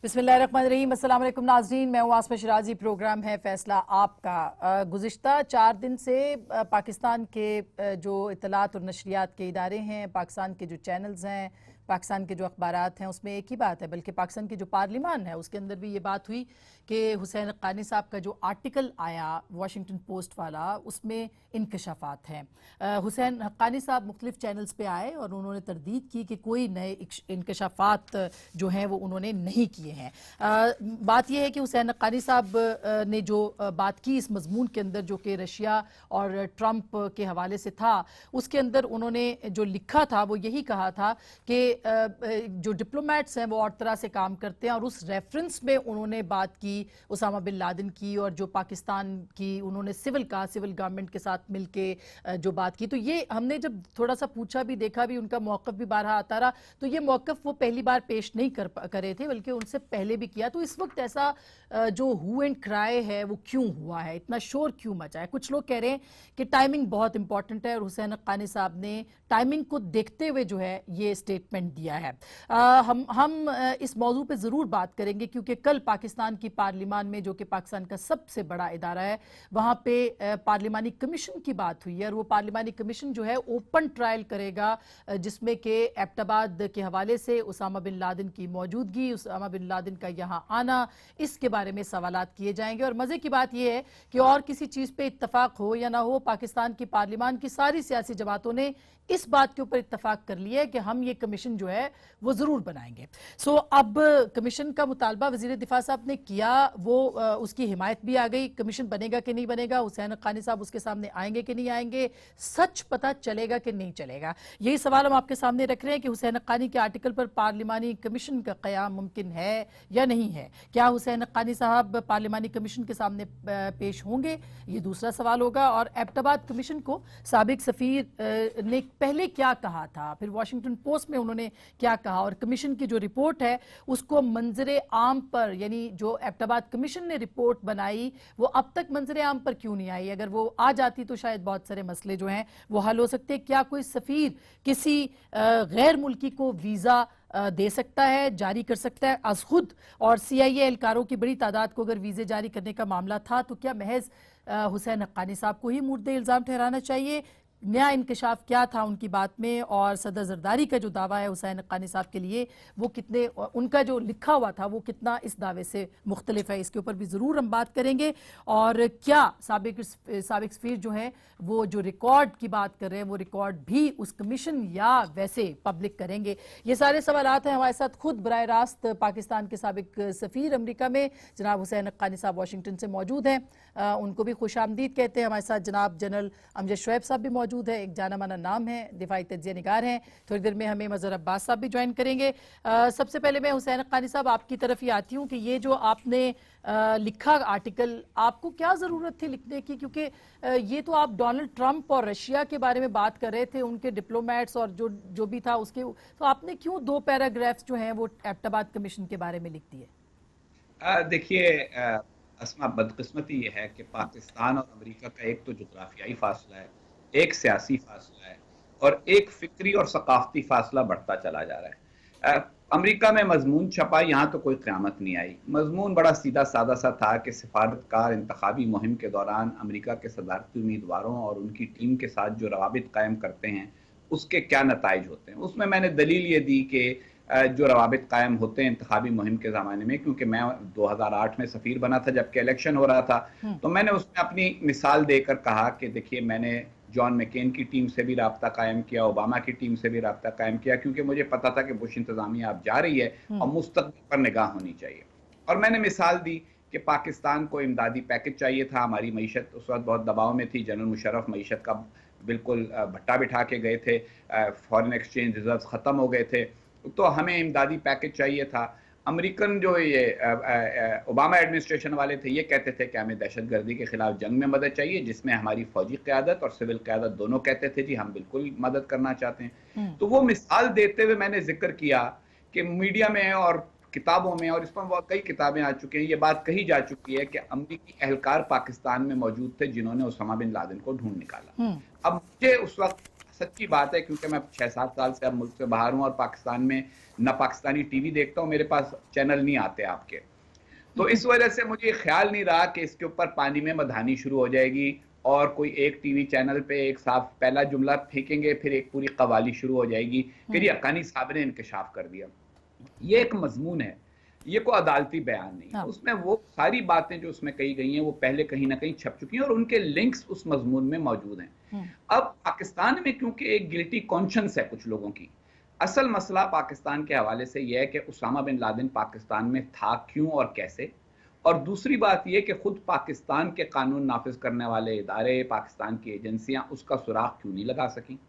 बिस्मिल्लाहिर्रहमानिर्रहीम। अस्सलाम वालेकुम नाज़रीन, मैं हूँ आसमा शिराजी। प्रोग्राम है फैसला आपका। गुज़िश्ता 4 दिन से पाकिस्तान के जो इत्तलात और नशरियात के इदारे हैं, पाकिस्तान के जो चैनल्स हैं, पाकिस्तान के जो अखबारात हैं, उसमें एक ही बात है, बल्कि पाकिस्तान की जो पार्लिमान है उसके अंदर भी ये बात हुई कि हुसैन हक्कानी साहब का जो आर्टिकल आया वाशिंगटन पोस्ट वाला, उसमें इंकशाफात हैं। हुसैन हक्कानी साहब मुख्तलिफ चैनल्स पे आए और उन्होंने तरदीद की कि कोई नए इंकशाफात जो हैं वो उन्होंने नहीं किए हैं। बात यह है कि हुसैन हक्कानी साहब ने जो बात की इस मजमून के अंदर, जो कि रशिया और ट्रंप के हवाले से था, उसके अंदर उन्होंने जो लिखा था वो यही कहा था कि जो डिप्लोमेट्स हैं वो और तरह से काम करते हैं, और उस रेफरेंस में उन्होंने बात की उसामा बिन लादेन की, और जो पाकिस्तान की उन्होंने सिविल गवर्नमेंट के साथ मिलके जो बात की। तो ये हमने जब थोड़ा सा पूछा भी, देखा भी, उनका मौक़िफ़ भी बारहा आता रहा, तो ये मौक़िफ़ वो पहली बार पेश नहीं करे थे, बल्कि उनसे पहले भी किया। तो इस वक्त ऐसा जो हू एंड क्राई है वो क्यों हुआ है, इतना शोर क्यों मचा है? कुछ लोग कह रहे हैं कि टाइमिंग बहुत इंपॉर्टेंट है, और हुसैन हक्कानी साहब ने टाइमिंग को देखते हुए जो है ये स्टेटमेंट दिया है। हम इस मौजू पे ज़रूर बात करेंगे, क्योंकि कल पाकिस्तान की पार्लिमान में, जो कि पाकिस्तान का सबसे बड़ा इदारा है, वहाँ पे पार्लिमानी कमीशन की बात हुई है, और वो पार्लिमानी कमीशन जो है ओपन ट्रायल करेगा, जिसमें कि एबटाबाद के हवाले से उसामा बिन लादेन की मौजूदगी, उसामा बिन लादेन का यहाँ आना, इसके बारे में सवालात किए जाएंगे। और मज़े की बात यह है कि और किसी चीज़ पे इत्तफाक हो या ना हो, पाकिस्तान की पार्लिमान की सारी सियासी जमातों ने इस बात के ऊपर इत्तफाक कर लिया है कि हम ये कमीशन जो है वो ज़रूर बनाएंगे। सो अब कमीशन का मुतालबा वज़ीर दिफा साहब ने किया, वो उसकी हिमायत भी आ गई। कमीशन बनेगा कि नहीं बनेगा, हुसैन हक्कानी साहब उसके सामने आएंगे कि नहीं आएंगे, सच पता चलेगा कि नहीं चलेगा, यही सवाल हम आपके सामने रख रहे हैं कि हुसैन हक्कानी के आर्टिकल पर पार्लिमानी कमीशन का क़याम मुमकिन है या नहीं है। क्या हुसैन हक्कानी साहब पार्लिमानी कमीशन के सामने पेश होंगे, ये दूसरा सवाल होगा। और एबटाबाद कमीशन को साबिक सफ़ीर ने पहले क्या कहा था, फिर वाशिंगटन पोस्ट में उन्होंने क्या कहा, और कमीशन की जो रिपोर्ट है उसको मंजरे आम पर, यानी जो एबटाबाद कमीशन ने रिपोर्ट बनाई वो अब तक मंजरे आम पर क्यों नहीं आई? अगर वो आ जाती तो शायद बहुत सारे मसले जो हैं वो हल हो सकते। क्या कोई सफ़ीर किसी गैर मुल्की को वीज़ा दे सकता है, जारी कर सकता है अज खुद? और CIA एहलकारों की बड़ी तादाद को अगर वीज़े जारी करने का मामला था, तो क्या महज हुसैन हक्कानी साहब को ही मुर्दे इल्ज़ाम ठहराना चाहिए? नया इंकशाफ क्या था उनकी बात में? और सदर जरदारी का जो दावा है हुसैन हक्कानी साहब के लिए, वो कितने, उनका जो लिखा हुआ था वो कितना इस दावे से मुख्तलिफ है, इसके ऊपर भी ज़रूर हम बात करेंगे। और क्या साबिक सफ़ीर जो है वो जो रिकॉर्ड की बात कर रहे हैं, वो रिकॉर्ड भी उस कमीशन या वैसे पब्लिक करेंगे? ये सारे सवालात हैं। हमारे साथ खुद बराह रास्त पाकिस्तान के साबिक सफ़ीर अमरीका में जनाब हुसैन हक्कानी साहब वाशिंगटन से मौजूद हैं, उनको भी खुश आमदीद कहते हैं। हमारे साथ जनाब जनरल अमजद शुएब साहब भी मौजूद है, एक जाना माना नाम है, दिफाई तज्ज़िया निगार हैं। थोड़ी देर में हमें मज़हर अब्बास साहब भी ज्वाइन करेंगे। सबसे पहले मैं हुसैन हक्कानी साहब आपकी तरफ ही आती हूँ कि ये जो आपने लिखा आर्टिकल, आपको क्या ज़रूरत थी लिखने की? क्योंकि ये तो आप डोनाल्ड ट्रंप और रशिया के बारे में बात कर रहे थे, उनके डिप्लोमेट्स और जो भी था उसके, तो आपने क्यों 2 पैराग्राफ्स जो हैं वो एबटाबाद कमीशन के बारे में लिख दिए? देखिए अस्मा, बदकिस्मती ये है कि पाकिस्तान और अमेरिका का एक तो जुग्राफियाई फासला है, एक सियासी फासला है, और एक फिक्री और सकाफती फासला बढ़ता चला जा रहा है। अमेरिका में मजमून छपा, यहाँ तो कोई क़यामत नहीं आई। मजमून बड़ा सीधा सादा सा था कि सिफारतकार इंतखाबी मुहिम के दौरान अमेरिका के सदारती उम्मीदवारों और उनकी टीम के साथ जो रवाबित कायम करते हैं उसके क्या नताइज होते हैं। उसमें मैंने दलील ये दी कि जो रवाबित कायम होते हैं इंतखाबी मुहिम के ज़माने में, क्योंकि मैं 2008 में सफ़ीर बना था जबकि इलेक्शन हो रहा था, तो मैंने उसमें अपनी मिसाल देकर कहा कि देखिए, मैंने जॉन मैकेन की टीम से भी राब्ता कायम किया, ओबामा की टीम से भी राब्ता कायम किया, क्योंकि मुझे पता था कि बुश इंतज़ामिया अब जा रही है और मुस्तक़बिल पर निगाह होनी चाहिए। और मैंने मिसाल दी कि पाकिस्तान को इमदादी पैकेज चाहिए था, हमारी मईशत उस वक्त बहुत दबाव में थी, जनरल मुशर्रफ मईशत का बिल्कुल भट्टा बिठा के गए थे, फॉरेन एक्सचेंज रिजर्व ख़त्म हो गए थे, तो हमें इमदादी पैकेज चाहिए था। अमेरिकन जो ये ओबामा एडमिनिस्ट्रेशन वाले थे, ये कहते थे कि हमें दहशतगर्दी के खिलाफ जंग में मदद चाहिए, जिसमें हमारी फौजी क़यादत और सिविल क़यादत दोनों कहते थे जी हम बिल्कुल मदद करना चाहते हैं। तो वो मिसाल देते हुए मैंने जिक्र किया कि मीडिया में और किताबों में, और इस पर कई किताबें आ चुकी हैं, ये बात कही जा चुकी है कि अमरीकी एहलकार पाकिस्तान में मौजूद थे जिन्होंने उसामा बिन लादेन को ढूंढ निकाला। अब मुझे उस वक्त सच्ची बात है, क्योंकि मैं 6-7 साल से अब मुल्क से बाहर हूँ और पाकिस्तान में न पाकिस्तानी टीवी देखता हूँ, मेरे पास चैनल नहीं आते आपके। तो इस वजह से मुझे ख्याल नहीं रहा कि इसके ऊपर पानी में मधानी शुरू हो जाएगी और कोई एक टीवी चैनल पे एक साफ पहला जुमला फेंकेंगे, फिर एक पूरी कवाली शुरू हो जाएगी, फिर ये हक्कानी साहब ने इंकशाफ कर दिया। ये एक मजमून है, ये कोई अदालती बयान नहीं है। हाँ। उसमें वो सारी बातें जो उसमें कही गई हैं वो पहले कहीं ना कहीं छप चुकी हैं और उनके लिंक्स उस मजमून में मौजूद हैं। अब पाकिस्तान में क्योंकि एक गिल्टी कॉन्शियंस है कुछ लोगों की, असल मसला पाकिस्तान के हवाले से यह है कि उसामा बिन लादेन पाकिस्तान में था क्यों और कैसे, और दूसरी बात यह कि खुद पाकिस्तान के कानून नाफिज करने वाले इदारे, पाकिस्तान की एजेंसियां उसका सुराग क्यों नहीं लगा सकी,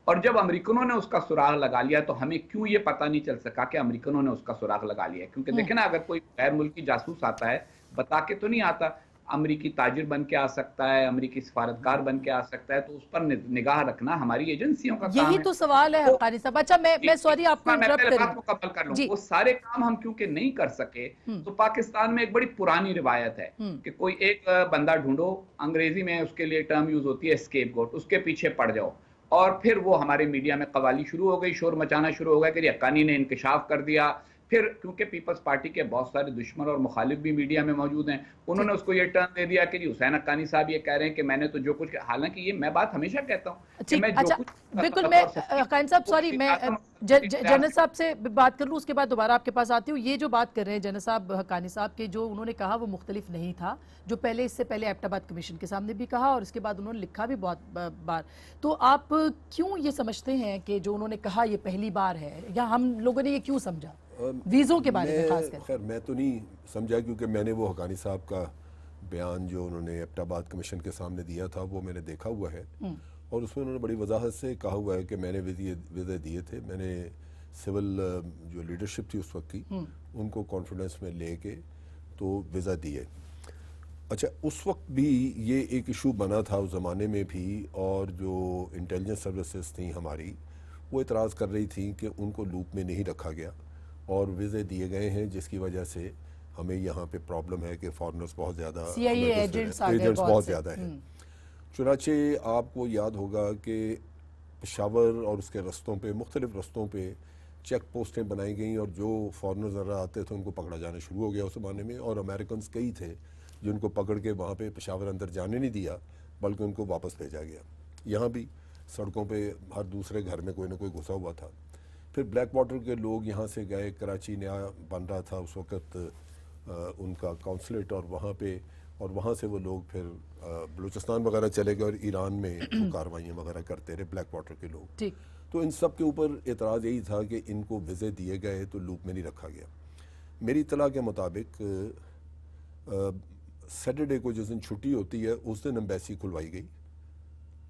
और जब अमेरिकनों ने उसका सुराग लगा लिया तो हमें क्यों ये पता नहीं चल सका कि अमेरिकनों ने उसका सुराग लगा लिया है। क्योंकि देखें ना, अगर कोई गैर मुल्की जासूस आता है बता के तो नहीं आता, अमरीकी ताजिर बन के आ सकता है, अमरीकी सिफारतकार बन के आ सकता है, तो उस पर निगाह रखना हमारी एजेंसियों का काम यही है। तो सवाल है तो हक्कानी साहब। अच्छा, मैं सॉरी आपको मैं इंटरप्ट पहले कर बात मुकम्मल कर लूं। जी। वो सारे काम हम क्योंकि नहीं कर सके, तो पाकिस्तान में एक बड़ी पुरानी रिवायत है कि कोई एक बंदा ढूंढो, अंग्रेजी में उसके लिए टर्म यूज होती है स्केपगोट, उसके पीछे पड़ जाओ, और फिर वो हमारे मीडिया में कवाली शुरू हो गई, शोर मचाना शुरू हो गया कि हक्कानी ने इंकशाफ कर दिया। फिर क्योंकि पीपल्स पार्टी के बहुत सारे दुश्मन और मुखालिफ भी मीडिया में मौजूद हैं, उन्होंने उसको ये टर्न दे दिया कि जी हुसैन हक्कानी साहब ये कह रहे हैं कि मैंने तो जो कुछ, हालांकि ये मैं बात हमेशा कहता हूँ कि मैं जो अच्छा, कुछ बिल्कुल। मैं हक्कानी साहब सॉरी, मैं जनरल साहब से बात कर लूँ, उसके बाद दोबारा आपके पास आती हूँ। ये जो बात कर रहे हैं जनरल साहब हक्कानी साहब के, जो उन्होंने कहा वो मुख्तलिफ नहीं था, जो पहले इससे पहले एबटाबाद कमीशन के सामने भी कहा और इसके बाद उन्होंने लिखा भी बहुत बार। तो आप क्यों ये समझते हैं कि जो उन्होंने कहा ये पहली बार है, या हम लोगों ने ये क्यों समझा वीज़ों के बारे में खास कर? खैर मैं तो नहीं समझा, क्योंकि मैंने वो हक्कानी साहब का बयान जो उन्होंने एबटाबाद कमीशन के सामने दिया था वो मैंने देखा हुआ है, और उसमें उन्होंने बड़ी वजाहत से कहा हुआ है कि मैंने वीज़े दिए थे, मैंने सिविल जो लीडरशिप थी उस वक्त की उनको कॉन्फिडेंस में लेके तो वीज़ा दिए। अच्छा, उस वक्त भी ये एक इशू बना था उस ज़माने में भी, और जो इंटेलिजेंस सर्विसेज थी हमारी वो इतराज़ कर रही थी कि उनको लूप में नहीं रखा गया और वीज़े दिए गए हैं, जिसकी वजह से हमें यहाँ पे प्रॉब्लम है कि फॉरेनर्स बहुत ज़्यादा, एजेंट्स बहुत ज़्यादा हैं। चुनाचे आपको याद होगा कि पेशावर और उसके रस्तों पे, मुख्तलिफ रस्तों पे चेक पोस्टें बनाई गई और जो फॉरेनर्स ज़रा आते थे उनको पकड़ा जाना शुरू हो गया उस ज़माने में, और अमेरिकन कई थे जिनको पकड़ के वहाँ पे पेशावर अंदर जाने नहीं दिया बल्कि उनको वापस भेजा गया। यहाँ भी सड़कों पे हर दूसरे घर में कोई ना कोई घुसा हुआ था। फिर ब्लैक वाटर के लोग यहाँ से गए, कराची नया बन रहा था उस वक़्त उनका काउंसलेट, और वहाँ पे, और वहाँ से वो लोग फिर बलूचिस्तान वगैरह चले गए और ईरान में कार्रवाइयाँ वगैरह करते रहे ब्लैक वाटर के लोग। ठीक। तो इन सब के ऊपर एतराज़ यही था कि इनको वीज़े दिए गए तो लूप में नहीं रखा गया। मेरी इत्तला के मुताबिक सैटरडे को जिस दिन छुट्टी होती है उस दिन एम्बेसी खुलवाई गई।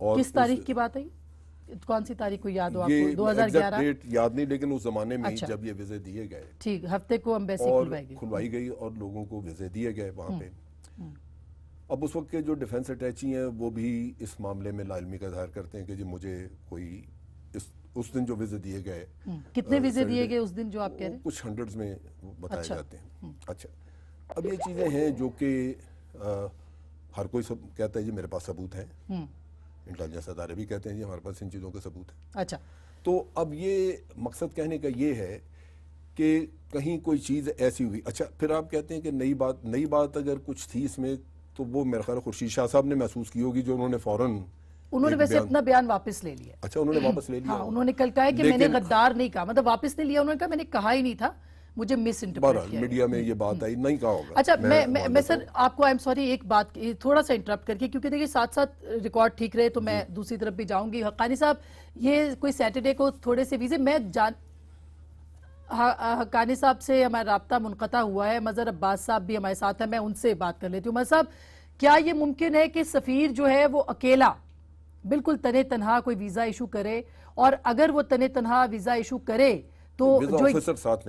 और किस तारीख की बात है? कौन सी तारीख को याद हो आपको? ये 2011? डेट याद नहीं, लेकिन उस जमाने में अच्छा। जब ये वीज़े दिए गए, ठीक, हफ्ते को एम्बेसी खुलवाई गई और लोगों को वीज़े दिए गए वहाँ पे। अब उस वक्त के जो डिफेंस अटैची हैं वो भी इस मामले में लाइलमी का इज़हार करते हैं कि जी मुझे कोई उस दिन जो वीज़े दिए गए, कितने वीज़े दिए गए उस दिन जो आप कह रहे हैं? कुछ हंड्रेड्स में बताए अच्छा। जाते हैं। अच्छा, अब ये चीज़ें हैं जो कि हर कोई सब कहता है जी मेरे पास सबूत हैं, इंटेलिजेंस अदारे भी कहते हैं जी हमारे पास इन चीज़ों के सबूत हैं। अच्छा, तो अब ये मकसद कहने का ये है कि कहीं कोई चीज़ ऐसी हुई। अच्छा, फिर आप कहते हैं कि नई बात अगर कुछ थी इसमें, तो वो मेरे ख्याल खुर्शीद शाह साहब ने महसूस की होगी, जो उन्होंने वैसे अपना बयान वापस ले लिया। अच्छा, उन्होंने वापस ले लिया। हाँ, उन्होंने कल कहा है कि मैंने गद्दार नहीं कहा, मतलब वापस नहीं लिया, उन्होंने कहा मैंने कहा ही नहीं था, मुझे मिस इंटरप्रेट किया। मीडिया में ये बात आई, नहीं कहा होगा। अच्छा, मैं सर आपको आई एम सॉरी एक बात थोड़ा सा इंटरप्ट करके, क्योंकि देखिए साथ साथ रिकॉर्ड ठीक रहे तो मैं दूसरी तरफ भी जाऊंगी। हक्कानी साहब, ये कोई सैटरडे को थोड़े से वीज़े मैं हक्कानी साहब से हमारा राब्ता मुनक़ता हुआ है, मज़हर अब्बास साहब भी हमारे साथ हैं, मैं उनसे बात कर लेती हूँ। मज़हर साहब, क्या ये मुमकिन है कि सफ़ीर जो है वो अकेला बिल्कुल तने तनहा कोई वीज़ा इशू करे, और अगर वो तने तनहा वीज़ा इशू करे तो जो ऑफिसर साथ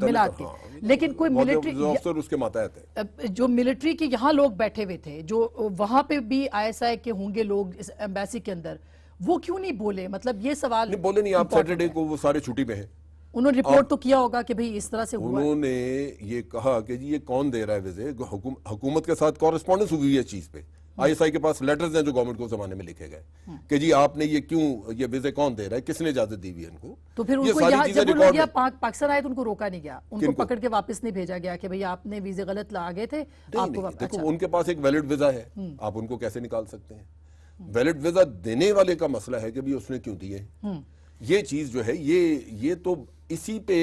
मिला के, लेकिन कोई मिलिट्री ऑफिसर उसके मातहत है, जो मिलिट्री के यहाँ लोग बैठे हुए थे, जो वहां पे भी ISI के होंगे लोग इस एम्बेसी के अंदर, वो क्यों नहीं बोले? मतलब ये सवाल नहीं बोले नहीं। आप सैटरडे को वो सारे छुट्टी पे हैं, उन्होंने रिपोर्ट तो किया होगा कि भाई इस तरह से हुआ। उन्होंने ये कहा कि जी ये कौन दे रहा है वीज़े, हुकूमत के साथ कॉरेस्पॉन्डेंस हुई है इस चीज़ पे, आईएसआई के पास लेटर्स हैं जो गवर्नमेंट को उस जमाने में लिखे गए कि जी आपने ये क्यों, ये वीजे कौन दे रहा है, किसने इजाजत दी हुई है इनको। तो फिर उनको यहाँ जब वो लोग पाकिस्तान आए तो उनको रोका नहीं गया, उनको पकड़ के वापस नहीं भेजा गया कि भैया आपने वीजे गलत ला गए थे, आपको देखो उनके पास एक वैलिड वीजा है, आप उनको कैसे निकाल सकते हैं। वैलिड वीजा देने वाले का मसला है कि भाई उसने क्यों दिए। ये चीज जो है ये तो इसी पे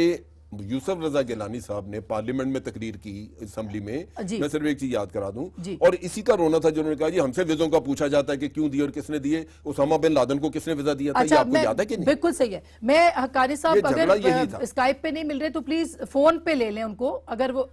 यूसुफ रजा गिलानी साहब ने पार्लियामेंट में तकरीर की असेंबली में, मैं सिर्फ एक चीज याद करा दूं, और इसी का रोना था जिन्होंने कहा जी हमसे वीजों का पूछा जाता है कि क्यों दिए और किसने दिए, उसामा बिन लादेन को किसने वीजा दिया था, ये आपको याद है कि नहीं? बिल्कुल सही है। मैं हक्कानी साहब अगर स्काइप पे नहीं मिल रहे तो प्लीज फोन पे ले लें उनको, अगर वो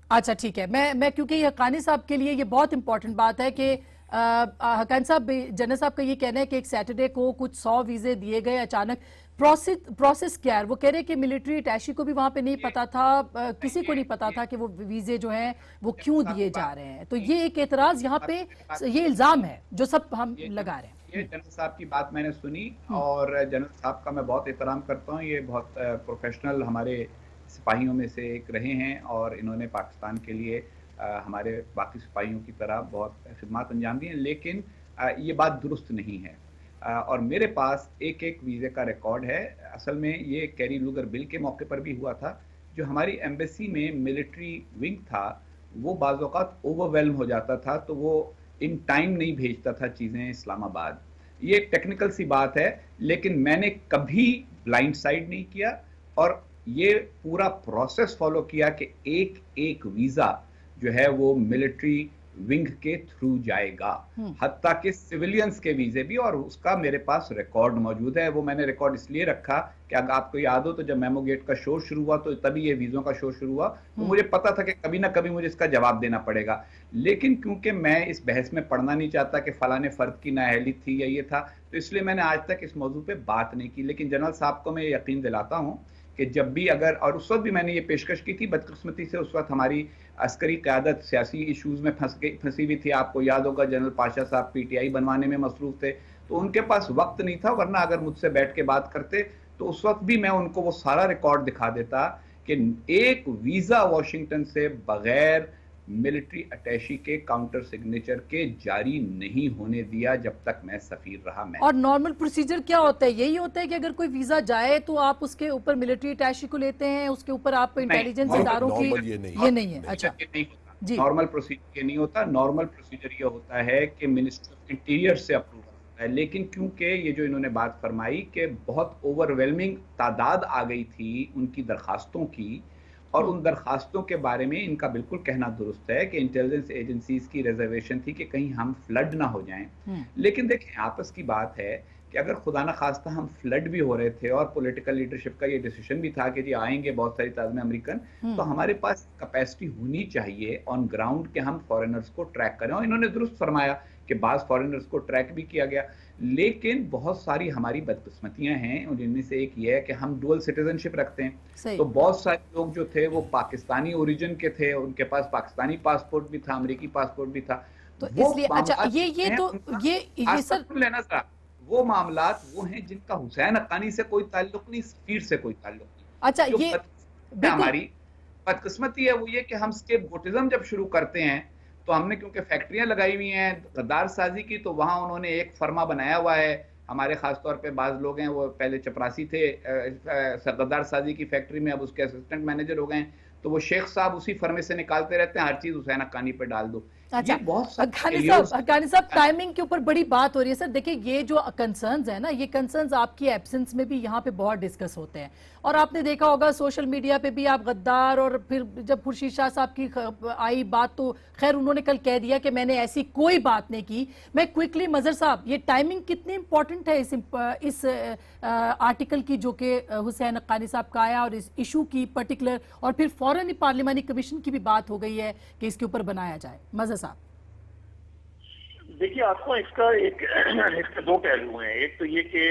अच्छा ठीक है। मैं क्योंकि हक्कानी साहब के लिए ये बहुत इंपॉर्टेंट बात है कि हक्कानी साहब, जनरल साहब का ये कहना है कि एक सैटरडे को कुछ 100 वीजे दिए गए अचानक। प्रोसेस क्या है? वो कह रहे हैं कि मिलिट्री अटैची को भी वहां पे नहीं पता था, किसी को नहीं पता था कि वो वीजे जो हैं वो क्यों दिए जा रहे हैं। तो ये एक एतराज यहाँ पे, ये इल्जाम है जो सब हम लगा रहे हैं। ये जनरल साहब की बात मैंने सुनी और जनरल साहब का मैं बहुत एहतराम करता हूँ। ये बहुत प्रोफेशनल हमारे सिपाहियों में से एक रहे हैं और इन्होंने पाकिस्तान के लिए हमारे बाकी सिपाहियों की तरह बहुत खिदमत अंजाम दी हैं, लेकिन ये बात दुरुस्त नहीं है। और मेरे पास एक एक वीज़े का रिकॉर्ड है। असल में ये कैरी लूगर बिल के मौके पर भी हुआ था। जो हमारी एम्बेसी में मिलिट्री विंग था वो बाज़ औक़ात ओवरवेल्म हो जाता था, तो वो इन टाइम नहीं भेजता था चीज़ें इस्लामाबाद। ये एक टेक्निकल सी बात है, लेकिन मैंने कभी ब्लाइंड साइड नहीं किया और ये पूरा प्रोसेस फॉलो किया कि एक एक वीज़ा जो है वो मिलिट्री विंग के थ्रू जाएगा, हत्ता के सिविलियंस के वीजे भी, और उसका मेरे पास रिकॉर्ड मौजूद है। वो मैंने रिकॉर्ड इसलिए रखा कि अगर आपको याद हो तो जब मेमो गेट का शो शुरू हुआ तो तभी ये वीजों का शो शुरू हुआ, तो मुझे पता था कि कभी ना कभी मुझे इसका जवाब देना पड़ेगा। लेकिन क्योंकि मैं इस बहस में पढ़ना नहीं चाहता कि फलाने फर्द की नाअहली थी या ये था, तो इसलिए मैंने आज तक इस मौजू पे बात नहीं की। लेकिन जनरल साहब को मैं यकीन दिलाता हूँ कि जब भी अगर, और उस वक्त भी मैंने ये पेशकश की थी, बदकिस्मती से उस वक्त हमारी अस्करी क़यादत सियासी इशूज़ में फंसी हुई थी। आपको याद होगा जनरल पाशा साहब पीटीआई बनवाने में मसरूफ़ थे, तो उनके पास वक्त नहीं था, वरना अगर मुझसे बैठ के बात करते तो उस वक्त भी मैं उनको वो सारा रिकॉर्ड दिखा देता कि एक वीज़ा वाशिंगटन से बगैर मिलिट्री अटैची के काउंटर सिग्नेचर के जारी नहीं होने दिया जब तक मैं सफीर रहा। मैं और नॉर्मल प्रोसीजर क्या होता है? यही होता है कि अगर कोई वीजा जाए तो आप उसके ऊपर मिलिट्री अटैची को लेते हैं, उसके ऊपर आप इंटेलिजेंस इदारों की, ये नहीं है। अच्छा जी, नॉर्मल प्रोसीजर ये नहीं होता। नॉर्मल प्रोसीजर ये होता है कि मिनिस्टर ऑफ इंटीरियर से अप्रूवल होता है। लेकिन क्योंकि ये जो इन्होंने बात फरमाई कि बहुत ओवरवेलमिंग तादाद आ गई थी उनकी दरखास्तों की, और उन दरखास्तों के बारे में इनका बिल्कुल कहना दुरुस्त है कि इंटेलिजेंस एजेंसीज की रिजर्वेशन थी कि कहीं हम फ्लड ना हो जाएं। लेकिन देखें, आपस की बात है कि अगर खुदा न खास्ता हम फ्लड भी हो रहे थे और पॉलिटिकल लीडरशिप का ये डिसीजन भी था कि जी आएंगे बहुत सारी ताज़मे अमेरिकन, तो हमारे पास कैपेसिटी होनी चाहिए ऑन ग्राउंड कि हम फॉरेनर्स को ट्रैक करें। और इन्होंने दुरुस्त फरमाया कि बाज़ फॉरेनर्स को ट्रैक भी किया गया, लेकिन बहुत सारी हमारी बदकिस्मतियां हैं, और इनमें से एक ये है कि हम डुअल सिटीजनशिप रखते हैं। तो बहुत सारे लोग जो थे वो पाकिस्तानी ओरिजिन के थे, उनके पास पाकिस्तानी पासपोर्ट भी था, अमेरिकी पासपोर्ट भी था, तो इसलिए अच्छा ये सर लेना था। वो मामलात वो हैं जिनका हुसैन हक्कानी से कोई ताल्लुक नहीं, सफीर से कोई ताल्लुक नहीं। अच्छा, ये हमारी बदकिस्मती है वो ये कि हम स्केपगोटिज्म जब शुरू करते हैं तो हमने क्योंकि फैक्ट्रियां लगाई हुई हैं गद्दार साजी की, तो वहां उन्होंने एक फर्मा बनाया हुआ है। हमारे खासतौर पे बाज लोग हैं वो पहले चपरासी थे गद्दार साजी की फैक्ट्री में, अब उसके असिस्टेंट मैनेजर हो गए, तो वो शेख साहब उसी फर्मे से निकालते रहते हैं, हर चीज हुसैन हक्कानी पे डाल दो। अच्छा, हक्कानी साहब टाइमिंग के ऊपर बड़ी बात हो रही है सर। देखिए, ये जो कंसर्न्स है ना, ये कंसर्न्स आपकी एब्सेंस में भी यहाँ पे बहुत डिस्कस होते हैं, और आपने देखा होगा सोशल मीडिया पे भी आप गद्दार, और फिर जब खुर्शीद शाह साहब की आई बात तो खैर उन्होंने कल कह दिया कि मैंने ऐसी कोई बात नहीं की। मैं क्विकली, मजहर साहब, ये टाइमिंग कितनी इंपॉर्टेंट है इस आर्टिकल की जो कि हुसैन हक्कानी साहब का आया, और इस इशू की पर्टिकुलर, और फिर फौरन ही पार्लिमानी कमीशन की भी बात हो गई है कि इसके ऊपर बनाया जाए। मजहर साहब देखिए, आपको इसके दो पहलू हैं। एक तो ये कि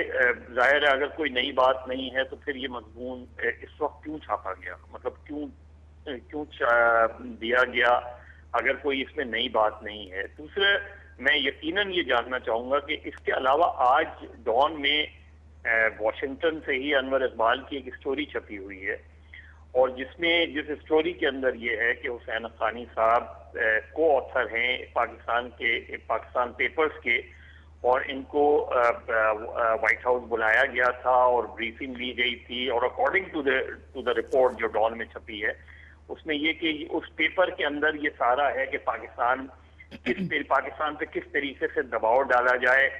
जाहिर है अगर कोई नई बात नहीं है तो फिर ये मजमून इस वक्त क्यों छापा गया, मतलब क्यों दिया गया अगर कोई इसमें नई बात नहीं है। दूसरा, मैं यकीनन ये जानना चाहूंगा कि इसके अलावा आज डॉन में वाशिंगटन से ही अनवर इकबाल की एक स्टोरी छपी हुई है, और जिस स्टोरी के अंदर ये है कि हुसैन हक्कानी साहब को ऑथर हैं पाकिस्तान पेपर्स के, और इनको व्हाइट हाउस बुलाया गया था और ब्रीफिंग ली गई थी, और अकॉर्डिंग टू द रिपोर्ट जो डॉन में छपी है उसमें ये कि उस पेपर के अंदर ये सारा है कि पाकिस्तान पे किस तरीके से दबाव डाला जाए,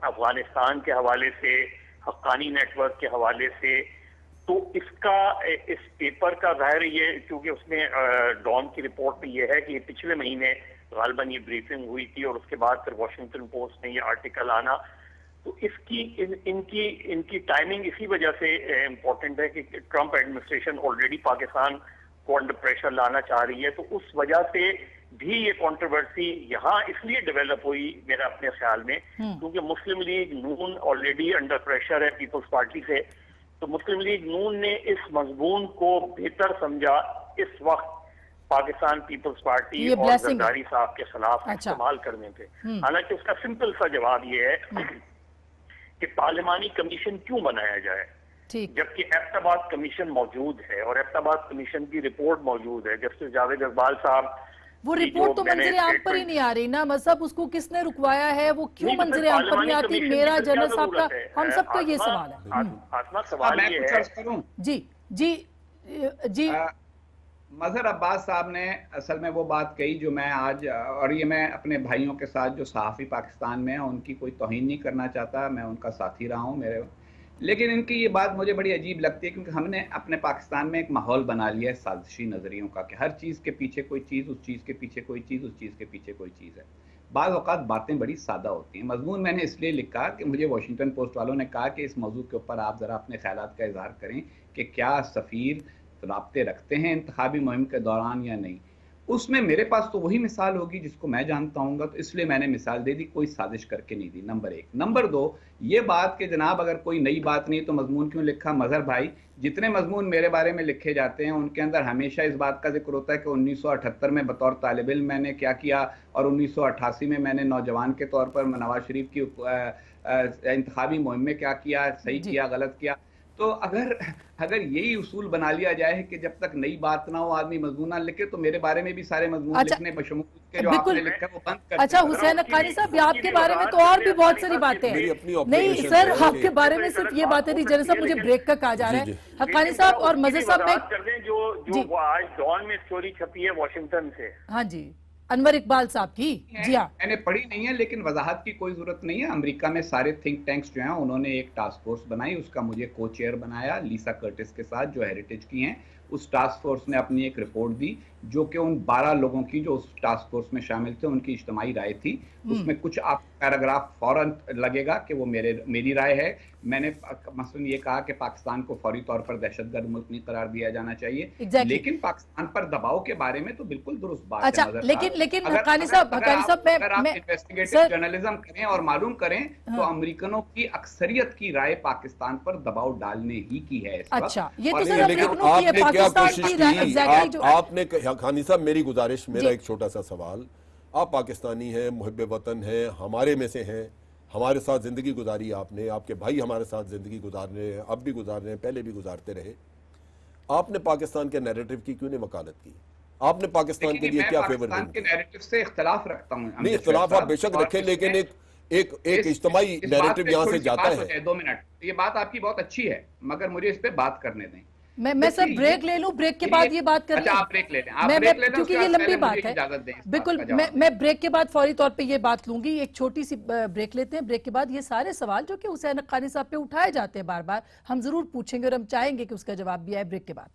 अफगानिस्तान के हवाले से, हक्कानी नेटवर्क के हवाले से। तो इस पेपर का ज़ाहिर ये, क्योंकि उसमें डॉन की रिपोर्ट में ये है कि पिछले महीने गालिबन ये ब्रीफिंग हुई थी और उसके बाद फिर वॉशिंगटन पोस्ट में ये आर्टिकल आना, तो इनकी टाइमिंग इसी वजह से इम्पोर्टेंट है कि ट्रंप एडमिनिस्ट्रेशन ऑलरेडी पाकिस्तान को अंडर प्रेशर लाना चाह रही है। तो उस वजह से भी ये कंट्रोवर्सी यहाँ इसलिए डेवलप हुई मेरा अपने ख्याल में, क्योंकि मुस्लिम लीग नून ऑलरेडी अंडर प्रेशर है पीपल्स पार्टी से। तो मुस्लिम लीग नून ने इस मजमून को बेहतर समझा इस वक्त पाकिस्तान पीपल्स पार्टी और जरदारी साहब के खिलाफ इस्तेमाल करने पे। हालांकि उसका सिंपल सा जवाब ये है कि पार्लिमानी कमीशन क्यों बनाया जाए, जबकि एबटाबाद कमीशन मौजूद है और एबटाबाद कमीशन की रिपोर्ट मौजूद है। जस्टिस जावेद इकबाल साहब, वो रिपोर्ट तो मंजरे आम पर ही नहीं आ रही ना, मतलब उसको किसने रुकवाया है, वो क्यों मंजरे आम पर नहीं आती? मेरा जनरल साहब का, हम सबका ये सवाल है। आसमा सवाल ये है जी जी जी मजहर अब्बास साहब ने असल में वो बात कही जो मैं आज, और ये मैं अपने भाइयों के साथ जो सहाफ़ी पाकिस्तान में हैं उनकी कोई तौहीन नहीं करना चाहता, मैं उनका साथी रहा हूँ मेरे, लेकिन इनकी ये बात मुझे बड़ी अजीब लगती है क्योंकि हमने अपने पाकिस्तान में एक माहौल बना लिया है साजिशी नज़रियों का कि हर चीज़ के पीछे कोई चीज़, उस चीज़ के पीछे कोई चीज़, उस चीज़ के पीछे कोई चीज़ है। बाज़ औक़ात बातें बड़ी सादा होती हैं। मज़मून मैंने इसलिए लिखा कि मुझे वाशिंगटन पोस्ट वालों ने कहा कि इस मौजू के ऊपर आप ज़रा अपने ख़यालात का इज़हार करें कि क्या सफ़ीर राब्ते रखते हैं इंतखाबी मुहिम के दौरान या नहीं। उसमें मेरे पास तो वही मिसाल होगी जिसको मैं जानता हूँ, तो इसलिए मैंने मिसाल दे दी, कोई साजिश करके नहीं दी, नंबर 1। नंबर 2, ये बात कि जनाब अगर कोई नई बात नहीं तो मजमून क्यों लिखा? मजहर भाई, जितने मजमून मेरे बारे में लिखे जाते हैं उनके अंदर हमेशा इस बात का जिक्र होता है कि 1978 में बतौर तालिब इल्म मैंने क्या किया और 1988 में मैंने नौजवान के तौर पर नवाज शरीफ की इंतखाबी मुहिम में क्या किया, सही किया, गलत किया। तो अगर यही उसूल बना लिया जाए कि जब तक नई बात ना हो आदमी मजमून ना लिखे, तो मेरे बारे में भी सारे मजमून लिखने बशमूल के जो आपने लिखा है वो बंद कर। अच्छा हुसैन हक्कानी साहब, आपके बारे में तो और भी बहुत सारी बातें हैं। नहीं सर, आपके बारे में सिर्फ ये बातें नहीं। जनरल साहब मुझे ब्रेक का कहा जा रहा है। हक्कानी साहब और मजहर साहब में जो आज डॉन में स्टोरी छपी है वॉशिंगटन से, हाँ जी, अनवर इकबाल साहब की, जी हाँ, मैंने पढ़ी नहीं है लेकिन वजाहत की कोई जरूरत नहीं है। अमेरिका में सारे थिंक टैंक्स जो हैं उन्होंने एक टास्क फोर्स बनाई, उसका मुझे को चेयर बनाया लीसा कर्टिस के साथ जो हेरिटेज की हैं। उस टास्क फोर्स ने अपनी एक रिपोर्ट दी जो कि उन 12 लोगों की जो उस टास्क फोर्स में शामिल थे उनकी इज्तिमाई राय थी। उसमें कुछ आप पैराग्राफ फौरन लगेगा कि वो मेरी राय है। मैंने मसलन ये कहा कि पाकिस्तान को फौरी तौर पर दहशतगर्द मुल्क नहीं करार दिया जाना चाहिए, लेकिन पाकिस्तान पर दबाव के बारे में तो बिल्कुल दुरुस्त बात अच्छा, है। लेकिन हक्कानी साहब अगर आप इन्वेस्टिगेटिव जर्नलिज्म करें और मालूम करें तो अमेरिकनों की अक्सरियत की राय पाकिस्तान पर दबाव डालने ही की है। अच्छा, ये तो आपने हक्कानी साहब, मेरी गुजारिश, मेरा एक छोटा सा सवाल, आप पाकिस्तानी हैं, मुहिब वतन हैं, हमारे में से हैं, हमारे साथ ज़िंदगी गुजारी आपने, आपके भाई हमारे साथ ज़िंदगी गुजार रहे हैं, अब भी गुजार रहे हैं, पहले भी गुजारते रहे। आपने पाकिस्तान के नैरेटिव की क्यों नहीं वकालत की? आपने पाकिस्तान के लिए क्या फेवर पाकिस्तान के नैरेटिव से इख्तलाफ रखता हूं। नहीं, इख्तलाफ आप बेशक रखें, लेकिन एक इज्तिमाई नैरेटिव यहाँ से जाता है। 2 मिनट, ये बात आपकी बहुत अच्छी है मगर मुझे इस पे बात करने दें। मैं सर ब्रेक ले लूं, ब्रेक के बाद ये बात कर लें। अच्छा, आप ब्रेक ले लें, क्योंकि ये लंबी बात है। बिल्कुल, मैं ब्रेक के बाद फौरी तौर पे ये बात लूंगी। एक छोटी सी ब्रेक लेते हैं, ब्रेक के बाद ये सारे सवाल जो कि हुसैन हक्कानी साहब पे उठाए जाते हैं बार बार, हम जरूर पूछेंगे और हम चाहेंगे कि उसका जवाब भी आए ब्रेक के बाद।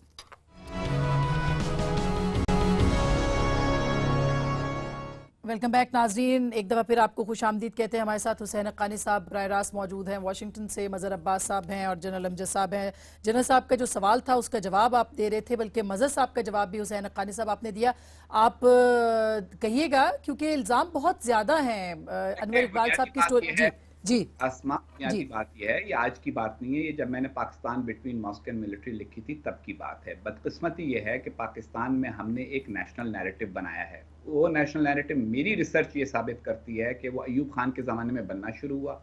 वेलकम बैक नाजरीन, एक दफ़ा फिर आपको खुश आमदीद कहते हैं। हमारे साथ हुसैन हक्कानी साहब बराह रास्त मौजूद हैं वाशिंगटन से, मजहर अब्बास साहब हैं और जनरल अमजद साहब हैं। जनरल साहब का जो सवाल था उसका जवाब आप दे रहे थे, बल्कि मजहर साहब का जवाब भी हुसैन हक्कानी साहब आपने दिया। आप कहिएगा क्योंकि इल्ज़ाम बहुत ज़्यादा हैं अनवर इकबाल साहब की स्टोरी। जी जी आसमा, यहाँ की बात यह है, ये आज की बात नहीं है, ये जब मैंने Pakistan between mosque and military लिखी थी तब की बात है। बदकिस्मती ये है कि पाकिस्तान में हमने एक नेशनल नैरेटिव बनाया है। वो नेशनल नैरेटिव, मेरी रिसर्च ये साबित करती है कि वो अयूब खान के ज़माने में बनना शुरू हुआ।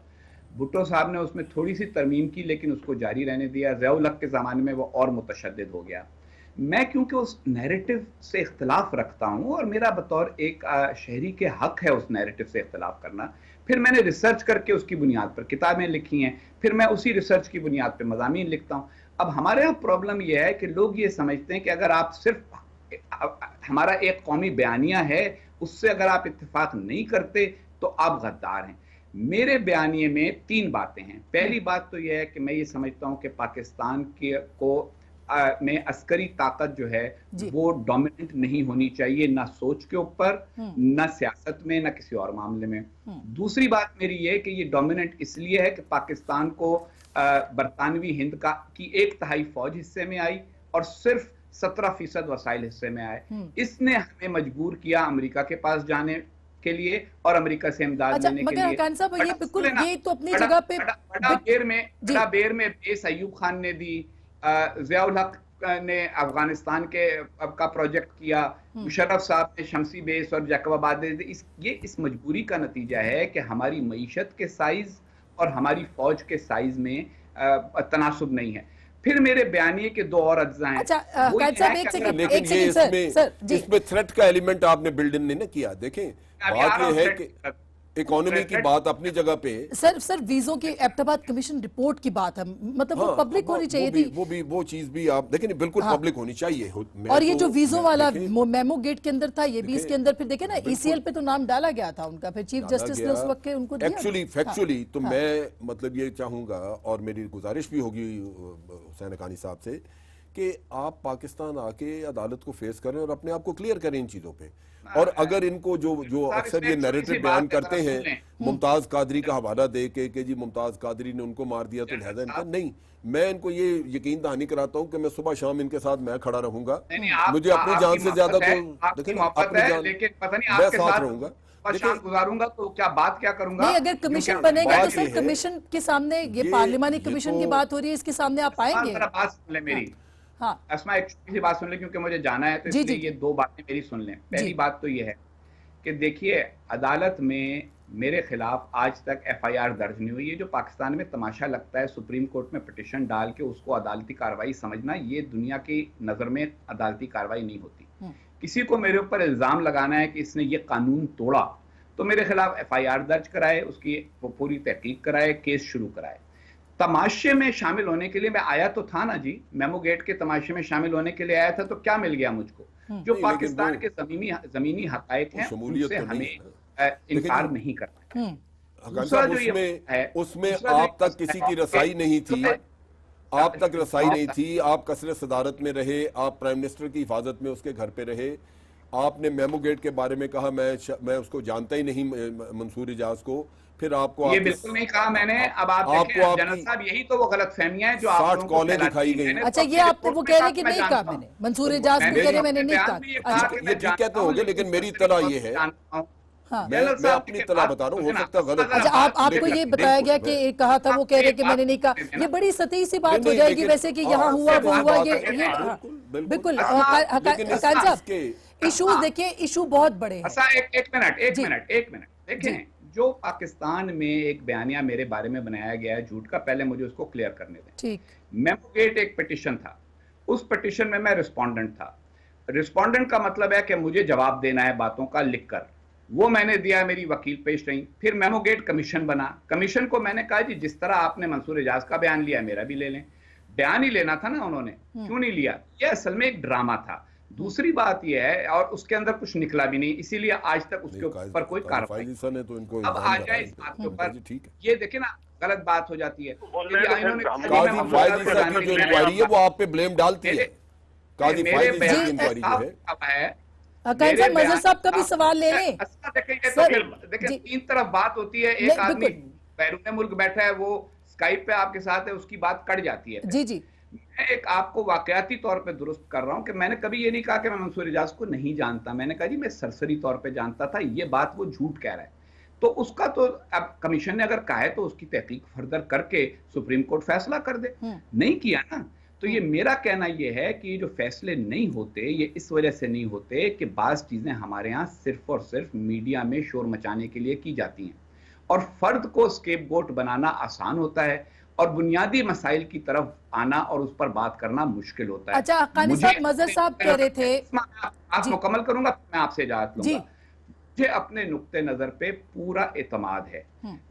भुट्टो साहब ने उसमें थोड़ी सी तरमीम की लेकिन उसको जारी रहने दिया। ज़िया-उल हक के ज़माने में वो और मुतशद्दिद हो गया। मैं क्योंकि उस नैरेटिव से इख्तलाफ रखता हूं और मेरा बतौर एक शहरी के हक है उस नैरेटिव से इख्तलाफ करना, फिर मैंने रिसर्च करके उसकी बुनियाद पर किताबें लिखी हैं, फिर मैं उसी रिसर्च की बुनियाद पर मज़ामीन लिखता हूं। अब हमारे यहाँ प्रॉब्लम यह है कि लोग ये समझते हैं कि अगर आप सिर्फ हमारा एक कौमी बयानिया है उससे अगर आप इत्तेफाक नहीं करते तो आप गद्दार हैं। मेरे बयानिए में 3 बातें हैं। पहली बात तो यह है कि मैं ये समझता हूं कि पाकिस्तान में अस्करी ताकत जो है वो डोमिनेंट नहीं होनी चाहिए, ना सोच के ऊपर, ना सियासत में, ना किसी और मामले में। दूसरी बात मेरी ये है कि ये डोमिनेंट इसलिए है कि पाकिस्तान को बरतानवी हिंद की 1/3 फौज हिस्से में आई और सिर्फ 17% वसाइल हिस्से में आए। इसने हमें मजबूर किया अमेरिका के पास जाने के लिए और अमेरिका से इमदाद लेने के लिए। खान साहब, ये बिल्कुल ये तो अपनी जगह पे बड़ा बेर में बेस अयूब खान ने दी, ज़ियाउल हक ने अफगानिस्तान का प्रोजेक्ट किया, मुशर्रफ साहब ने शमसी बेस और जैकबाबाद ने दी। ये इस मजबूरी का नतीजा है कि हमारी मईशत के साइज और हमारी फौज के साइज में तनासुब नहीं है। फिर मेरे बयानिए के 2 और अज्जा हैं। लेकिन ये इसमें थ्रेट का एलिमेंट आपने बिल्ड इन नहीं ना किया। देखें, बात ये है कि इकोनॉमी की बात अपनी जगह पे। सर वीजों की एबटाबाद कमीशन रिपोर्ट की बात है, मतलब वो पब्लिक होनी चाहिए थी। वो चीज भी आप देखें, बिल्कुल पब्लिक होनी चाहिए। और ये जो वीजों वाला मेमो गेट के अंदर था, ये भी इसके अंदर फिर देखे ना, ईसीएल पे तो नाम डाला गया था उनका, फिर चीफ जस्टिस ने उस वक्त के उनको दिया। एक्चुअली फैक्चुअली तो मैं मतलब ये चाहूंगा और मेरी गुजारिश भी होगी हुसैन हक्कानी साहब से कि आप पाकिस्तान आके अदालत को फेस करें और अपने आप को क्लियर करें इन चीजों पे। और अगर इनको जो अक्सर ये नैरेटिव बयान करते हैं मुमताज कादरी का हवाला दे के जी मुमताज कादरी ने उनको मार दिया तो लिहाजा इनका नहीं, मैं इनको ये यकीन दहानी कराता हूँ कि मैं सुबह शाम इनके साथ मैं खड़ा रहूंगा। मुझे अपनी जान से ज्यादा तो देखिए अपनी जान मैं साथ रहूंगा, गुजारूंगा तो क्या बात क्या करूंगा। नहीं, अगर कमीशन बनेगा तो सर कमीशन के सामने, ये पार्लिमानी कमीशन की बात हो रही है, इसके सामने आप आएंगे? बात सुन ले मेरी। हाँ। अस्मा, एक छोटी सी बात सुन ले क्योंकि मुझे जाना है, तो इसलिए ये 2 बातें मेरी सुन लें। पहली बात तो ये है कि देखिए, अदालत में मेरे खिलाफ आज तक FIR दर्ज नहीं हुई है। जो पाकिस्तान में तमाशा लगता है सुप्रीम कोर्ट में पिटीशन डाल के उसको अदालती कार्रवाई समझना, ये दुनिया की नज़र में अदालती कार्रवाई नहीं होती। किसी को मेरे ऊपर इल्ज़ाम लगाना है कि इसने ये कानून तोड़ा, तो मेरे खिलाफ FIR दर्ज कराए, उसकी पूरी तहकीक कराए, केस शुरू कराए। तमाशे में शामिल होने के लिए मैं आया तो था ना जी, मेमो गेट के तमाशे में शामिल होने के लिए आया था, तो क्या मिल गया मुझको? जो पाकिस्तान के जमीनी हकायक हैं उनसे हमें इनकार नहीं करना। उसमें आप तक किसी की रसाई नहीं थी, आप तक रसाई नहीं थी, आप कसरत सदारत में रहे, आप प्राइम मिनिस्टर की हिफाजत में उसके घर पे रहे। आपने मेमो गेट के बारे में कहा मैं उसको जानता ही नहीं मंसूर इजाज को, फिर आपको ये बिल्कुल नहीं कहा मैंने। अब आप देखें जनरल साहब, यही तो वो गलतफहमियां हैं जो आप 60 कॉलें दिखाई गई। अच्छा, ये आपको वो कह रहे कि नहीं कहा मैंने, मंसूर इजाज भी कह रहे मैंने नहीं कहा। ये ठीक कहते होंगे, लेकिन मेरी इत्तला ये है, मैं अपनी इत्तला बता रहा हूँ, हो सकता गलत। अच्छा, आपको ये बताया गया कि कहा था, वो कह रहे कि मैंने नहीं कहा। ये बड़ी सतही सी बात हो जाएगी वैसे कि यहाँ हुआ वो हुआ, ये बिल्कुल। हक्कानी साहब, इशूज देखिए, इशू बहुत बड़े हैं। एक मिनट देखें, जो पाकिस्तान में एक बयानिया मेरे बारे में बनाया गया है झूठ का, पहले मुझे उसको क्लियर करने दें। ठीक। मेमो गेट एक पिटीशन था, उस पिटीशन में मैं रिस्पोंडेंट था। रिस्पोंडेंट का मतलब है कि मुझे जवाब देना है बातों का लिखकर, वो मैंने दिया, मेरी वकील पेश रही। फिर मेमो गेट कमीशन बना, कमीशन को मैंने कहा जी जिस तरह आपने मंसूर इजाज का बयान लिया मेरा भी ले लें। बयान ही लेना था ना उन्होंने, क्यों नहीं लिया? ये असल में एक ड्रामा था। दूसरी बात यह है, और उसके अंदर कुछ निकला भी नहीं, इसीलिए आज तक उसके ऊपर कोई कार्रवाई। अब आ जाए इस बात के ऊपर, ये देखे ना गलत बात हो जाती है। वो आप पे ब्लेम डालती है। मजहर साहब का भी सवाल ले लें। देखिए 3 तरफ बात होती है। एक आदमी बैरून मुल्क बैठा है, वो स्काइप पे आपके साथ है, उसकी बात कट जाती है। जी जी, मैं एक आपको वाकयाती तौर पे दुरुस्त कर रहा हूं कि मैंने कभी ये नहीं कहा कि मैं मंसूर इजाज को नहीं जानता। मैंने कहा जी मैं सरसरी तौर पे जानता था, ये बात वो झूठ कह रहा है। तो उसका तो अब कमीशन ने अगर कहा है तो उसकी तहकीक फर्दर करके सुप्रीम कोर्ट फैसला कर दे। नहीं किया ना, तो ये मेरा कहना ये है कि जो फैसले नहीं होते ये इस वजह से नहीं होते कि बाज़ चीज़ें हमारे यहाँ सिर्फ और सिर्फ मीडिया में शोर मचाने के लिए की जाती हैं, और फर्द को स्केपगोट बनाना आसान होता है, और बुनियादी मसाइल की तरफ आना और उस पर बात करना मुश्किल होता है। अच्छा, हक्कानी साहब, मजहर साहब कह रहे थे, आप जी मुकम्मल करूंगा, मैं आपसे इजाजत जी, लूंगा। मुझे अपने नुक्ते नजर पे पूरा एतमाद है।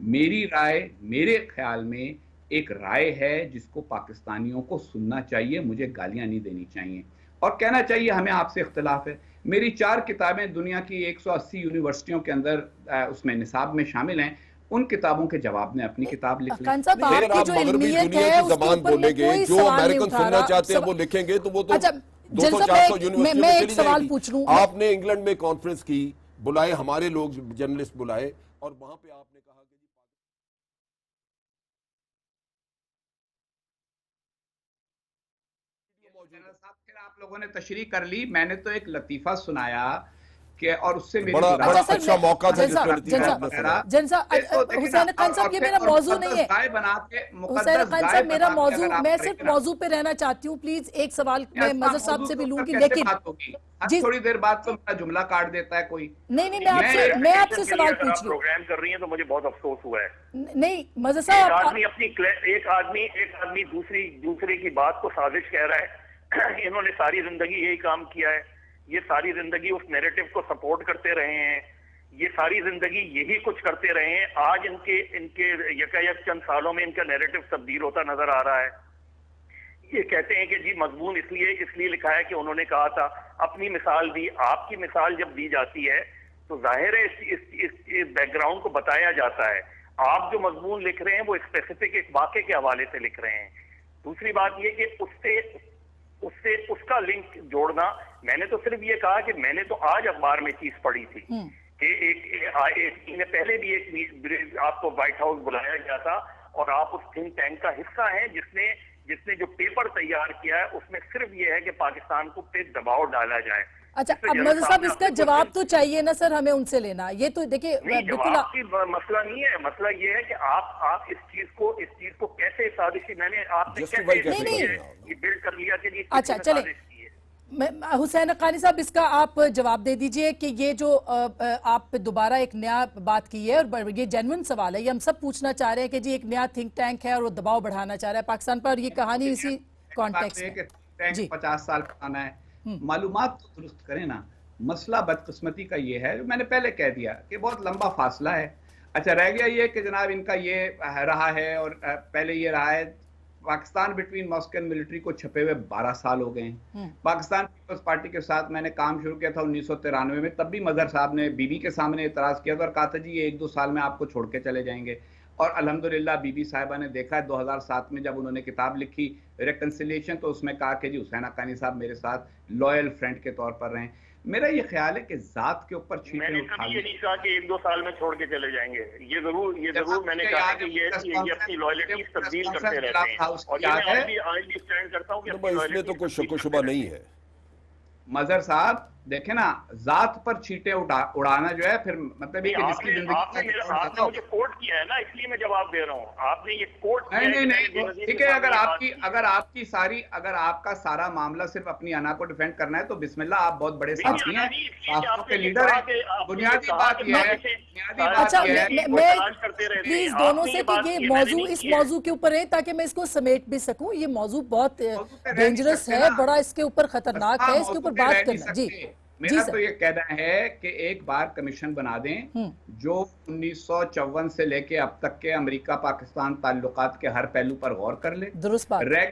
मेरी राय, मेरे ख्याल में एक राय है जिसको पाकिस्तानियों को सुनना चाहिए, मुझे गालियां नहीं देनी चाहिए और कहना चाहिए हमें आपसे इख्तिलाफ है। मेरी 4 किताबें दुनिया की 180 यूनिवर्सिटियों के अंदर उसमें निसाब में शामिल हैं। उन किताबों के जवाब में अपनी किताब लिख ली। खान साहब, नहीं, अगर आपकी आप जो मगरबी इल्मियत दुनिया है की उसके जबान ऊपर मैं बोलेंगे, कोई जो सवाल नहीं अमेरिकन उठा सुनना रहा। चाहते हैं वो लिखेंगे तो वो तो अच्छा, 200-400 मैं यूनिवर्सिटियों में एक चली सवाल जाएगी। पूछ लूं। आपने इंग्लैंड में कॉन्फ्रेंस की, बुलाए हमारे लोग, जर्नलिस्ट बुलाए और वहां पे आपने कहा कि जनरल साहब, फिर आप लोगों ने तशरीह कर ली, मैंने तो एक लतीफा सुनाया कि और उससे मेरी बड़ा बुराई- अच्छा अच्छा सर, मौका था जन जिसमें साहब, लतीफा जन आपने सुनाया। जन साहब, देखो, देखिए हुसैन ना, खान साहब, ये मेरा और मौजू मुकद्दस नहीं है। गाय बना के, हुसैन मुकद्दस खान गाय साहब, मेरा बना के मौजू, अगर आप मैं करेंगे सिर्फ ना, मौजू पे रहना चाहती हूँ। प्लीज एक सवाल मैं ऐसा मजहर साहब मौजूद से भी के ऊपर लूंगी, कैसे लेकिन बात होगी? हर जी, थोड़ी देर बाद तो मेरा जुमला काट देता है कोई। नहीं नहीं, मैं आपसे के लिए सवाल अगर पूछ आप रही हूँ। प्रोग्राम कर रही हैं तो मुझे बहुत अफसोस हुआ है। नहीं मजहर एक साहब, आदमी एक आदमी दूसरे की बात को साजिश कह रहा है। इन्होंने सारी जिंदगी यही काम किया है, ये सारी जिंदगी उस नैरेटिव को सपोर्ट करते रहे हैं, ये सारी जिंदगी यही कुछ करते रहे हैं। आज इनके यकायक चंद सालों में इनका नैरेटिव तब्दील होता नजर आ रहा है। ये कहते हैं कि जी मजमून इसलिए लिखा है कि उन्होंने कहा था, अपनी मिसाल दी। आपकी मिसाल जब दी जाती है तो जाहिर है इस बैकग्राउंड को बताया जाता है। आप जो मजमून लिख रहे हैं वो स्पेसिफिक एक वाक़े के हवाले से लिख रहे हैं। दूसरी बात ये कि उससे उसका लिंक जोड़ना, मैंने तो सिर्फ ये कहा कि मैंने तो आज अखबार में चीज पढ़ी थी कि एक पहले भी एक आपको व्हाइट हाउस बुलाया गया था और आप उस थिंक टैंक का हिस्सा हैं जिसने जो पेपर तैयार किया है उसमें सिर्फ ये है कि पाकिस्तान को पे दबाव डाला जाए। अच्छा, अब मजहर साहब, इसका जवाब तो चाहिए ना सर, हमें उनसे लेना। ये तो देखिए बिल्कुल मसला नहीं है। मसला ये है कि आप इस चीज को कैसे साजिशी, मैंने आपने Justify कैसे नहीं, ये बिल्ड कर लिया कि अच्छा, चले हुसैन हक्कानी साहब, इसका आप जवाब दे दीजिए कि ये जो आप दोबारा एक नया बात की है और ये जेन्युइन सवाल है, ये हम सब पूछना चाह रहे हैं कि जी एक नया थिंक टैंक है और वो दबाव बढ़ाना चाह रहा है पाकिस्तान पर, और ये कहानी इसी कॉन्टेक्स्ट में जी 50 साल पुराना है। मालूमात तो दुरुस्त करें ना। मसला बदकिस्मती का ये है, जो मैंने पहले कह दिया कि बहुत लंबा फासला है। अच्छा, रह गया ये कि जनाब इनका ये रहा है और पहले ये रहा है, Pakistan between Moscow and military को छपे हुए 12 साल हो गए हैं। पाकिस्तान पीपल्स पार्टी के साथ मैंने काम शुरू किया था 1993 में, तब भी मजहर साहब ने बीबी के सामने एतराज किया था और कहा था जी ये 1-2 साल में आपको छोड़ के चले जाएंगे। और अल्हम्दुलिल्लाह बीबी साहिबा ने देखा है 2007 में जब उन्होंने किताब लिखी रिकंसिलिएशन, तो उसमें कहा कि जी हुसैन हक्कानी साहब मेरे साथ लॉयल फ्रेंड के तौर पर रहें। मेरा ये ख्याल है कि जात के ऊपर मैंने कभी ये नहीं कहा कि 1-2 साल में छोड़ के चले जाएंगे। ये जरूर मैंने कहा कि ये अपनी लॉयल्टी तब्दील करते रहते हैं और ये मैं आज भी स्टैंड करता हूं कि इसमें तो कोई शक व शुबा नहीं है। मजहर साहब देखे ना, जात पर छींटे उड़ाना जो है, फिर मतलब ये कि जिसकी जिंदगी आपने मुझे कोट किया है ना, इसलिए मैं जवाब दे रहा हूँ। आपने ये कोट नहीं, ठीक है। अगर आपका सारा मामला सिर्फ अपनी अना को डिफेंड करना है तो बिस्मिल्लाह, आप बहुत बड़े साथी हैं, साथियों के लीडर हैं। बुनियादी बात यह है, अच्छा, मैं प्लीज दोनों से कि ये मौजू इस मौजू के ऊपर है ताकि मैं इसको समेट भी सकूं। ये मौजू बहुत डेंजरस है, बड़ा इसके ऊपर खतरनाक है, इसके ऊर बात करना। जी, मेरा तो ये कहना है कि एक बार कमीशन बना दें जो 1954 से लेके अब तक के अमेरिका पाकिस्तान ताल्लुकात के हर पहलू पर गौर कर ले। दुरुस्त बात। रह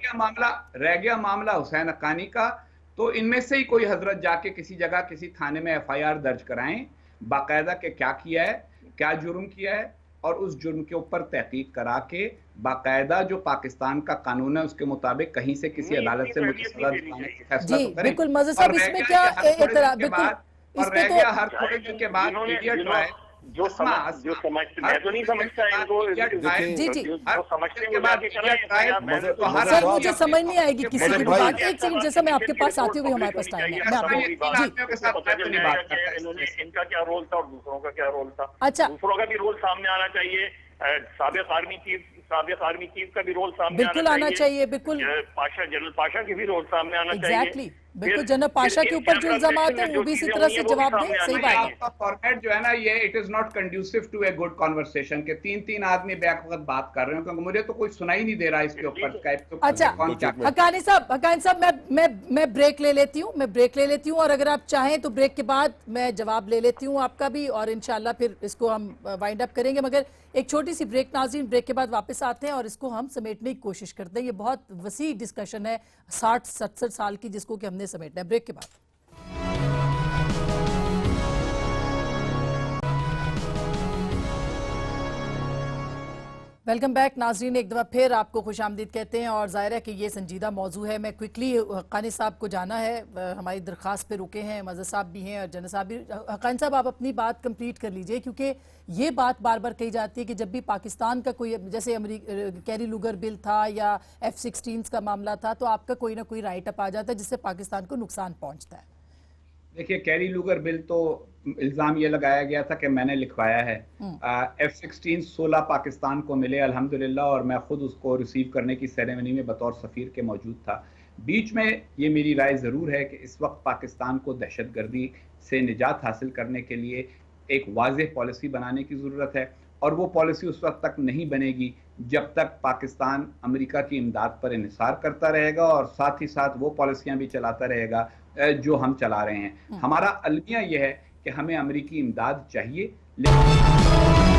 गया मामला हुसैन हक्कानी का, तो इनमें से ही कोई हजरत जाके किसी जगह किसी थाने में FIR दर्ज कराएं बाकायदा के क्या किया है, क्या जुर्म किया है, और उस जुर्म के ऊपर तहकीक करा के बाकायदा जो पाकिस्तान का कानून है उसके मुताबिक कहीं से किसी अदालत से मुझे सजा दिलाने की फैसला तो करें। बिल्कुल मजहर साहब, इसमें क्या और रह गया हर थोड़े दिन के बाद इडियट है जो समझते, मैं तो नहीं समझता इनको, जी जी जो समझते के बाद सर मुझे समझ नहीं आएगी किसी की बात। एक सेकंड, जैसा मैं आपके पास आती हूँ हमारे पास टाइम है। इनका क्या रोल था और दूसरों का क्या रोल था। अच्छा, दूसरों का भी रोल सामने आना चाहिए। साबिक आर्मी चीफ का भी रोल सामने बिल्कुल आना चाहिए। बिल्कुल जनरल पाशा की भी रोल सामने आना चाहिए। बिल्कुल जनरल पाशा के ऊपर जो इल्जाम हैं वो भी इसी तरह से जवाब दें, सही बात है। आपका फॉर्मेट जो है ना, ये it is not conducive to a good conversation के 3-3 आदमी बैक वक्त बात कर रहे हो, क्योंकि मुझे तो कोई सुनाई नहीं दे रहा इसके ऊपर स्काइप के ऊपर। अच्छा हकानी साहब मैं ब्रेक ले लेती हूँ और अगर आप चाहें तो ब्रेक के बाद मैं जवाब ले लेती हूँ आपका भी, और इंशाल्लाह फिर इसको हम वाइंड अप करेंगे। मगर एक छोटी सी ब्रेक नाज़रीन, ब्रेक के बाद वापस आते हैं और इसको हम समेटने की कोशिश करते हैं। ये बहुत वसी डिस्कशन है 60-70 साल की, जिसको कि हमने समेटना है। ब्रेक के बाद वेलकम बैक नाजरीन, एक दफ़ा फिर आपको खुशामदीद कहते हैं। और ज़ाहिर है कि ये संजीदा मौजू है। मैं क्विकली हक्कानी साहब को जाना है, हमारी दरख्वास्त पे रुके हैं, मज़हर साहब भी हैं और जनरल साहब भी। हक्कानी साहब आप अपनी बात कंप्लीट कर लीजिए, क्योंकि ये बात बार बार कही जाती है कि जब भी पाकिस्तान का कोई, जैसे कैरी लुगर बिल था या F-16 का मामला था, तो आपका कोई ना कोई राइट अप आ जाता है जिससे पाकिस्तान को नुकसान पहुँचता है। देखिए, कैरी लुगर बिल तो इल्जाम ये लगाया गया था कि मैंने लिखवाया है। F-16 16 पाकिस्तान को मिले अल्हम्दुलिल्लाह, और मैं खुद उसको रिसीव करने की सेरेमनी में बतौर सफ़ीर के मौजूद था। बीच में ये मेरी राय ज़रूर है कि इस वक्त पाकिस्तान को दहशतगर्दी से निजात हासिल करने के लिए एक वाज़ेह पॉलिसी बनाने की ज़रूरत है, और वो पॉलिसी उस वक्त तक नहीं बनेगी जब तक पाकिस्तान अमेरिका की इमदाद पर इन्हिसार करता रहेगा और साथ ही साथ वो पॉलिसियाँ भी चलाता रहेगा जो हम चला रहे हैं। हमारा अलमिया यह है कि हमें अमेरिकी इमदाद चाहिए, लेकिन